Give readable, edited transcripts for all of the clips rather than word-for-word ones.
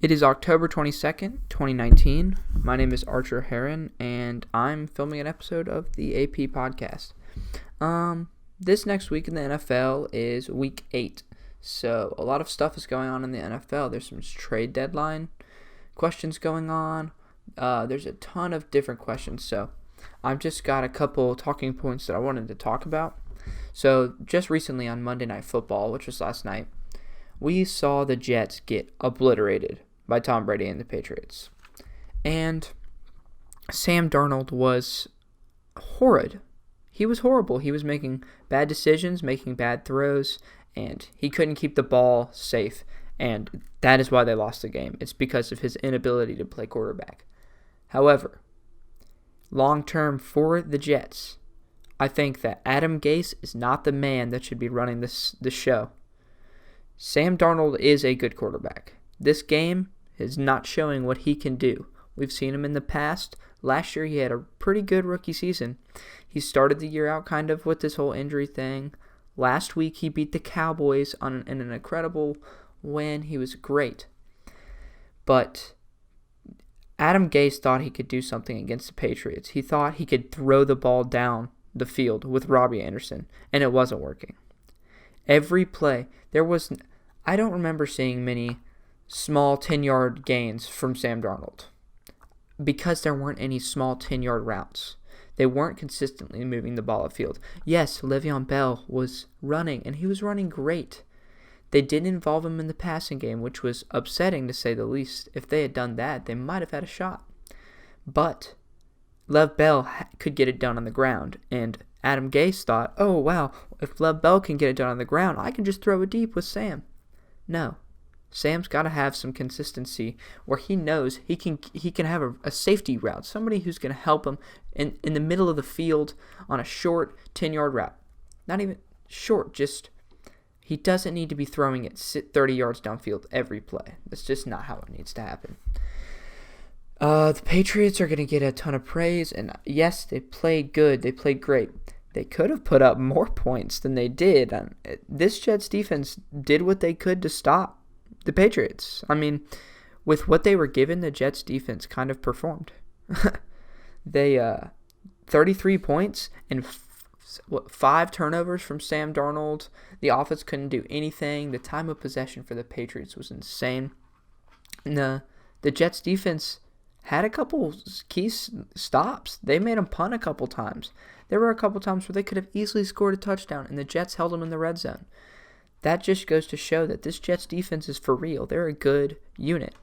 It is October 22nd, 2019. My name is Archer Heron, and I'm filming an episode of the AP podcast. This next week in the NFL is week 8. So a lot of stuff is going on in the NFL. There's some trade deadline questions going on. There's a ton of different questions. So I've just got a couple talking points that I wanted to talk about. So just recently on Monday Night Football, which was last night, we saw the Jets get obliterated by Tom Brady and the Patriots. And Sam Darnold was horrid. He was horrible. He was making bad decisions, making bad throws, and he couldn't keep the ball safe. And that is why they lost the game. It's because of his inability to play quarterback. However, long-term for the Jets, I think that Adam Gase is not the man that should be running this show. Sam Darnold is a good quarterback. This game is not showing what he can do. We've seen him in the past. Last year he had a pretty good rookie season. He started the year out kind of with this whole injury thing. Last week he beat the Cowboys in an incredible win. He was great. But Adam Gase thought he could do something against the Patriots. He thought he could throw the ball down the field with Robbie Anderson, and it wasn't working. Every play, I don't remember seeing many small 10-yard gains from Sam Darnold because there weren't any small 10-yard routes. They weren't consistently moving the ball upfield. Yes, Le'Veon Bell was running, and he was running great. They didn't involve him in the passing game, which was upsetting to say the least. If they had done that, they might have had a shot. But Lev Bell could get it done on the ground, and Adam Gase thought, oh, wow, if Lev Bell can get it done on the ground, I can just throw it deep with Sam. No. Sam's got to have some consistency where he knows he can have a safety route, somebody who's going to help him in the middle of the field on a short 10-yard route. Not even short, just he doesn't need to be throwing it 30 yards downfield every play. That's just not how it needs to happen. The Patriots are going to get a ton of praise, and yes, they played good. They played great. They could have put up more points than they did. This Jets defense did what they could to stop the Patriots. I mean, with what they were given, the Jets defense kind of performed. They 33 points and 5 turnovers from Sam Darnold. The offense couldn't do anything. The time of possession for the Patriots was insane. And the Jets defense had a couple key stops. They made them punt a couple times. There were a couple times where they could have easily scored a touchdown, and the Jets held them in the red zone. That just goes to show that this Jets defense is for real. They're a good unit,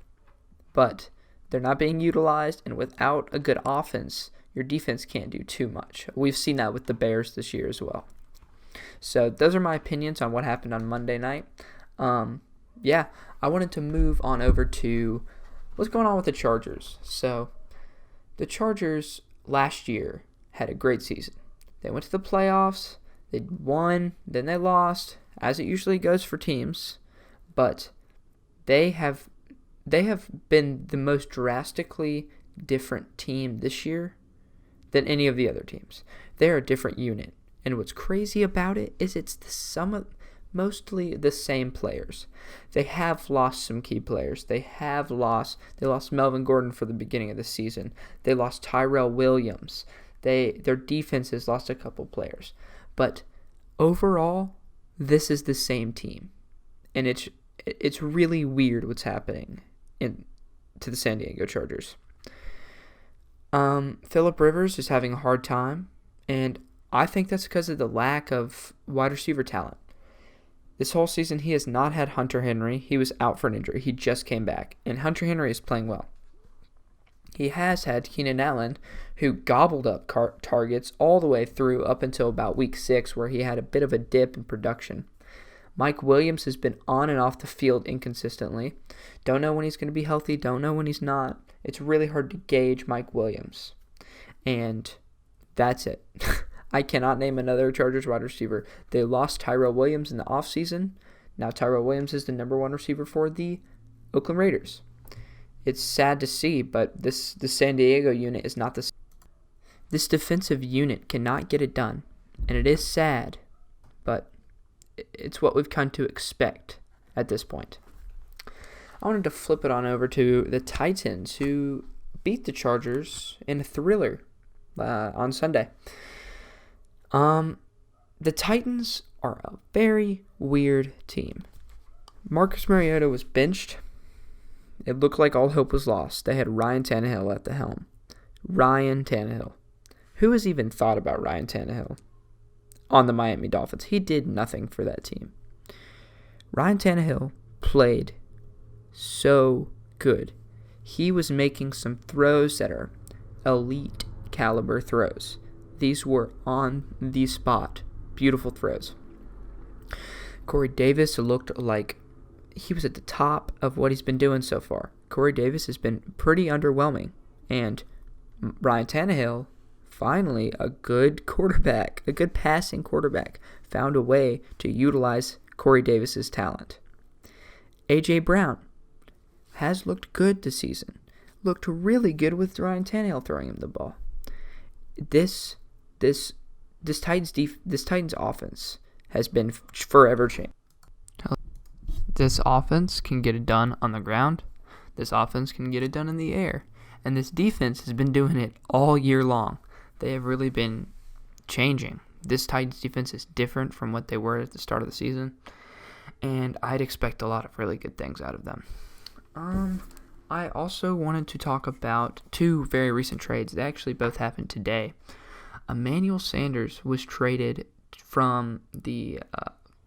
but they're not being utilized, and without a good offense, your defense can't do too much. We've seen that with the Bears this year as well. So those are my opinions on what happened on Monday night. I wanted to move on over to what's going on with the Chargers. So the Chargers last year had a great season. They went to the playoffs. They won. Then they lost, as it usually goes for teams. But they have been the most drastically different team this year than any of the other teams. They're a different unit. And what's crazy about it is it's mostly the same players. They have lost some key players. They lost Melvin Gordon for the beginning of the season. They lost Tyrell Williams. Their defense has lost a couple players. But overall, this is the same team. And it's really weird what's happening to the San Diego Chargers. Phillip Rivers is having a hard time, and I think that's because of the lack of wide receiver talent. This whole season, he has not had Hunter Henry. He was out for an injury. He just came back, and Hunter Henry is playing well. He has had Keenan Allen, who gobbled up targets all the way through up until about week 6, where he had a bit of a dip in production. Mike Williams has been on and off the field inconsistently. Don't know when he's going to be healthy. Don't know when he's not. It's really hard to gauge Mike Williams. And that's it. I cannot name another Chargers wide receiver. They lost Tyrell Williams in the offseason. Now Tyrell Williams is the number 1 receiver for the Oakland Raiders. It's sad to see, but the San Diego unit is not the same. This defensive unit cannot get it done, and it is sad, but it's what we've come to expect at this point. I wanted to flip it on over to the Titans, who beat the Chargers in a thriller on Sunday. The Titans are a very weird team. Marcus Mariota was benched. It looked like all hope was lost. They had Ryan Tannehill at the helm. Ryan Tannehill. Who has even thought about Ryan Tannehill on the Miami Dolphins? He did nothing for that team. Ryan Tannehill played so good. He was making some throws that are elite caliber throws. These were on the spot. Beautiful throws. Corey Davis looked like he was at the top of what he's been doing so far. Corey Davis has been pretty underwhelming. And Ryan Tannehill, finally, a good quarterback, a good passing quarterback, found a way to utilize Corey Davis's talent. A.J. Brown has looked good this season. Looked really good with Ryan Tannehill throwing him the ball. This Titans offense has been forever changed. This offense can get it done on the ground. This offense can get it done in the air. And this defense has been doing it all year long. They have really been changing. This Titans defense is different from what they were at the start of the season. And I'd expect a lot of really good things out of them. I also wanted to talk about two very recent trades. They actually both happened today. Emmanuel Sanders was traded from the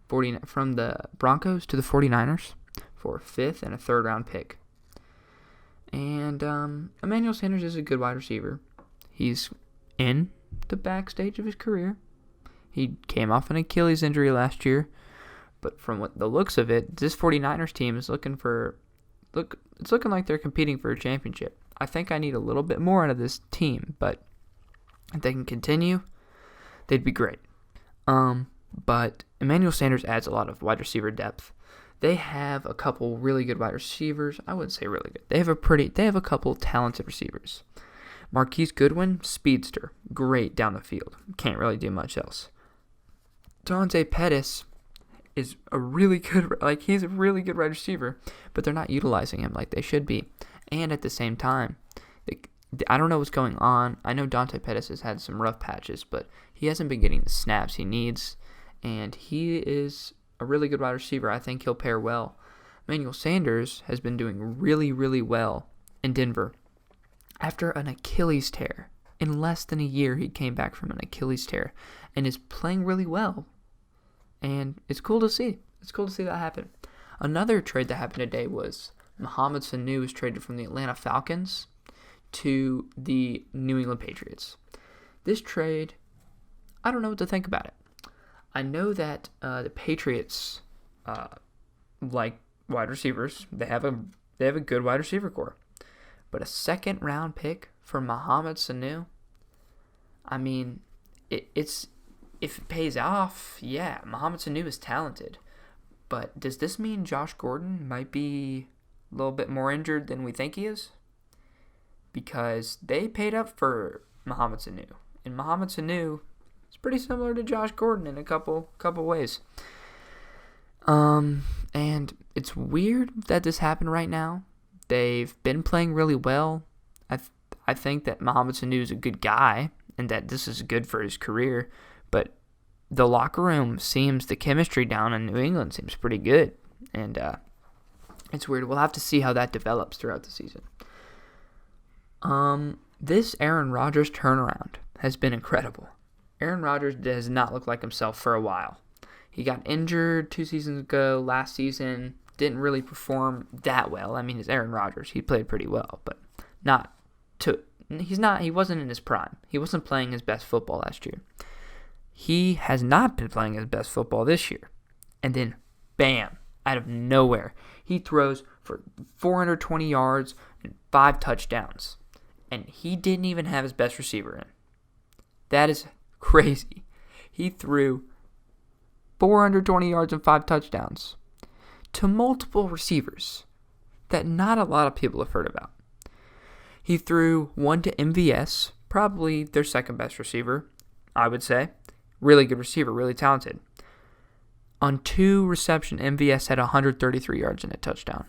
Broncos to the 49ers for a 5th and a 3rd round pick. And Emmanuel Sanders is a good wide receiver. He's in the backstage of his career. He came off an Achilles injury last year, but from what the looks of it, this 49ers team is looking like they're competing for a championship. I think I need a little bit more out of this team, but if they can continue, they'd be great. But Emmanuel Sanders adds a lot of wide receiver depth. They have a couple really good wide receivers. I wouldn't say really good. They have a couple talented receivers. Marquise Goodwin, speedster, great down the field. Can't really do much else. Dante Pettis is he's a really good wide receiver, but they're not utilizing him like they should be. And at the same time, I don't know what's going on. I know Dante Pettis has had some rough patches, but he hasn't been getting the snaps he needs, and he is a really good wide receiver. I think he'll pair well. Emmanuel Sanders has been doing really, really well in Denver. After an Achilles tear, in less than a year, he came back from an Achilles tear and is playing really well. And it's cool to see. It's cool to see that happen. Another trade that happened today was Mohamed Sanu was traded from the Atlanta Falcons to the New England Patriots. This trade, I don't know what to think about it. I know that the Patriots like wide receivers. They have a good wide receiver core. But a 2nd round pick for Mohamed Sanu, I mean, it's if it pays off, yeah, Mohamed Sanu is talented. But does this mean Josh Gordon might be a little bit more injured than we think he is? Because they paid up for Mohamed Sanu. And Mohamed Sanu is pretty similar to Josh Gordon in a couple ways. And it's weird that this happened right now. They've been playing really well. I think that Mohamed Sanu is a good guy and that this is good for his career. But the locker room the chemistry down in New England seems pretty good. And it's weird. We'll have to see how that develops throughout the season. This Aaron Rodgers turnaround has been incredible. Aaron Rodgers does not look like himself for a while. He got injured 2 seasons ago. Last season didn't really perform that well. I mean, it's Aaron Rodgers. He played pretty well, but he wasn't in his prime. He wasn't playing his best football last year. He has not been playing his best football this year. And then, bam, out of nowhere, he throws for 420 yards and 5 touchdowns. And he didn't even have his best receiver in. That is crazy. He threw 420 yards and 5 touchdowns to multiple receivers that not a lot of people have heard about. He threw one to MVS, probably their second best receiver, I would say. Really good receiver, really talented. On 2 receptions, MVS had 133 yards and a touchdown.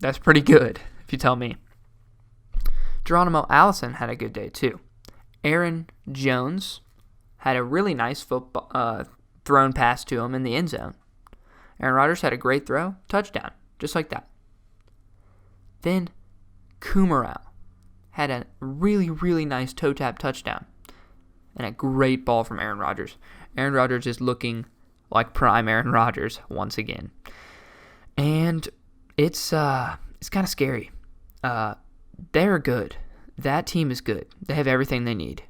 That's pretty good, if you tell me. Geronimo Allison had a good day, too. Aaron Jones had a really nice football thrown pass to him in the end zone. Aaron Rodgers had a great throw, touchdown, just like that. Then Kummerow had a really, really nice toe-tap touchdown and a great ball from Aaron Rodgers. Aaron Rodgers is looking like prime Aaron Rodgers once again. And it's kind of scary. They're good. That team is good. They have everything they need.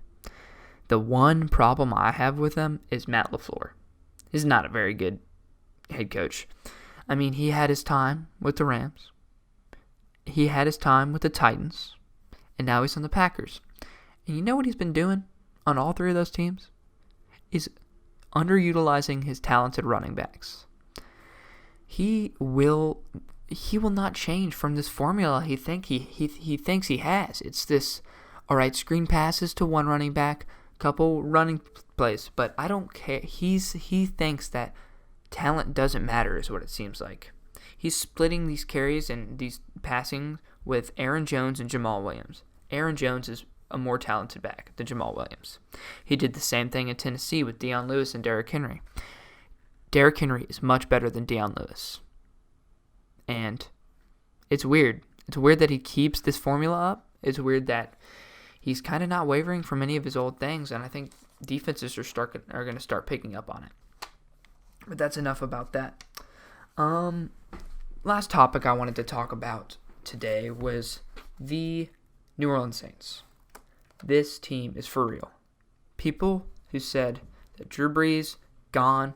The one problem I have with them is Matt LaFleur. He's not a very good head coach. I mean, he had his time with the Rams. He had his time with the Titans. And now he's on the Packers. And you know what he's been doing on all three of those teams? He's underutilizing his talented running backs. He will not change from this formula he thinks he has. It's this, all right, screen passes to one running back, couple running plays, but I don't care. He thinks that talent doesn't matter is what it seems like. He's splitting these carries and these passing with Aaron Jones and Jamal Williams. Aaron Jones is a more talented back than Jamal Williams. He did the same thing in Tennessee with Deion Lewis and Derrick Henry. Derrick Henry is much better than Deion Lewis. And it's weird. It's weird that he keeps this formula up. It's weird that he's kind of not wavering from any of his old things, and I think defenses are going to start picking up on it. But that's enough about that. Last topic I wanted to talk about today was the New Orleans Saints. This team is for real. People who said that Drew Brees gone,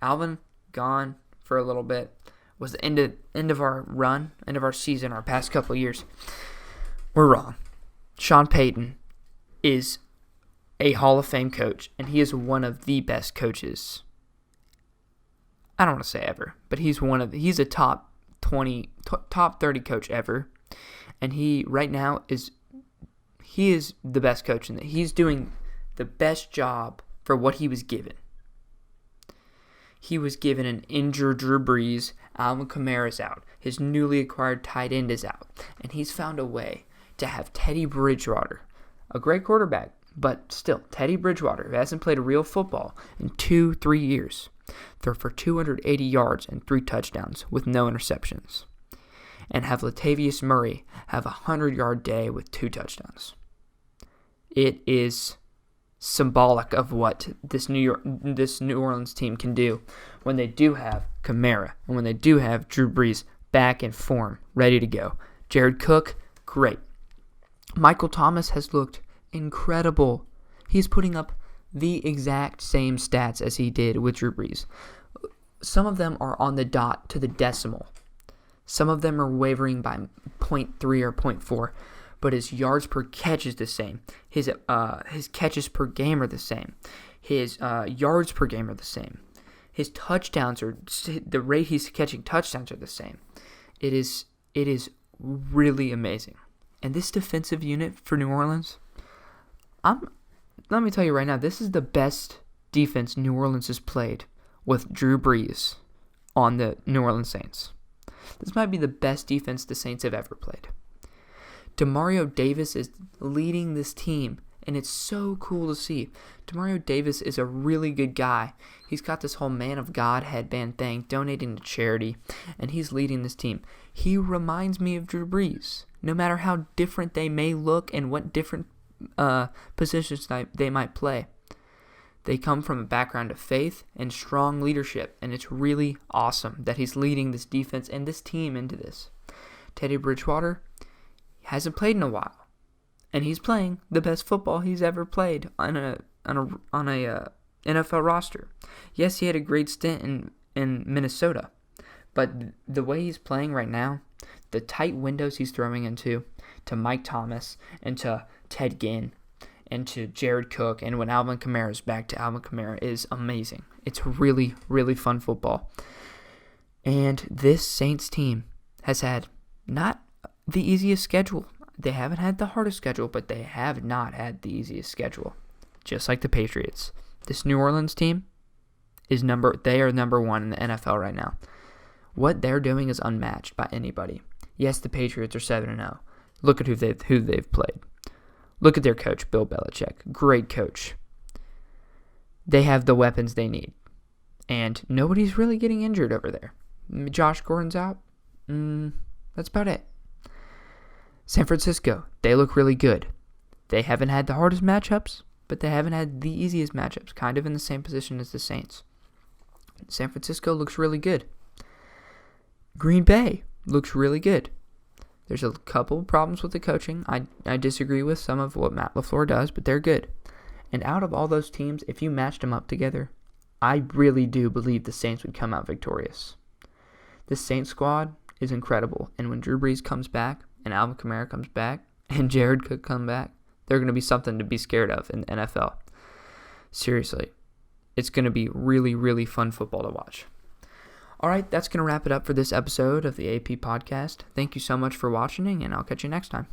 Alvin gone for a little bit, was the end of our run, end of our season, our past couple of years, we're wrong. Sean Payton is a Hall of Fame coach, and he is one of the best coaches. I don't want to say ever, but he's a top 20, top 30 coach ever, and he right now is the best coach in that. He's doing the best job for what he was given. He was given an injured Drew Brees. Alvin Kamara's out. His newly acquired tight end is out. And he's found a way to have Teddy Bridgewater, a great quarterback, but still, Teddy Bridgewater, who hasn't played real football in 2-3 years, throw for 280 yards and 3 touchdowns with no interceptions. And have Latavius Murray have a 100-yard day with 2 touchdowns. It is symbolic of what this New Orleans team can do when they do have Kamara and when they do have Drew Brees back in form, ready to go. Jared Cook, great. Michael Thomas has looked incredible. He's putting up the exact same stats as he did with Drew Brees. Some of them are on the dot to the decimal. Some of them are wavering by 0.3 or 0.4. But his yards per catch is the same. His catches per game are the same. His yards per game are the same. His touchdowns the rate he's catching touchdowns are the same. It is really amazing. And this defensive unit for New Orleans, let me tell you right now, this is the best defense New Orleans has played with Drew Brees on the New Orleans Saints. This might be the best defense the Saints have ever played. Demario Davis is leading this team, and it's so cool to see. Demario Davis is a really good guy. He's got this whole Man of God headband thing, donating to charity, and he's leading this team. He reminds me of Drew Brees, no matter how different they may look and what different positions they might play. They come from a background of faith and strong leadership, and it's really awesome that he's leading this defense and this team into this. Teddy Bridgewater hasn't played in a while, and he's playing the best football he's ever played on a NFL roster. Yes, he had a great stint in Minnesota, but the way he's playing right now, the tight windows he's throwing into to Mike Thomas and to Ted Ginn and to Jared Cook, and when Alvin Kamara is back to Alvin Kamara, is amazing. It's really, really fun football. And this Saints team has had not the easiest schedule. They haven't had the hardest schedule, but they have not had the easiest schedule. Just like the Patriots. This New Orleans team they are number 1 in the NFL right now. What they're doing is unmatched by anybody. Yes, the Patriots are 7-0. Look at who they've played. Look at their coach, Bill Belichick. Great coach. They have the weapons they need. And nobody's really getting injured over there. Josh Gordon's out. That's about it. San Francisco, they look really good. They haven't had the hardest matchups, but they haven't had the easiest matchups, kind of in the same position as the Saints. San Francisco looks really good. Green Bay looks really good. There's a couple problems with the coaching. I disagree with some of what Matt LaFleur does, but they're good. And out of all those teams, if you matched them up together, I really do believe the Saints would come out victorious. The Saints squad is incredible, and when Drew Brees comes back, and Alvin Kamara comes back, and Jared Cook come back, they're going to be something to be scared of in the NFL. Seriously. It's going to be really, really fun football to watch. All right, that's going to wrap it up for this episode of the AP Podcast. Thank you so much for watching, and I'll catch you next time.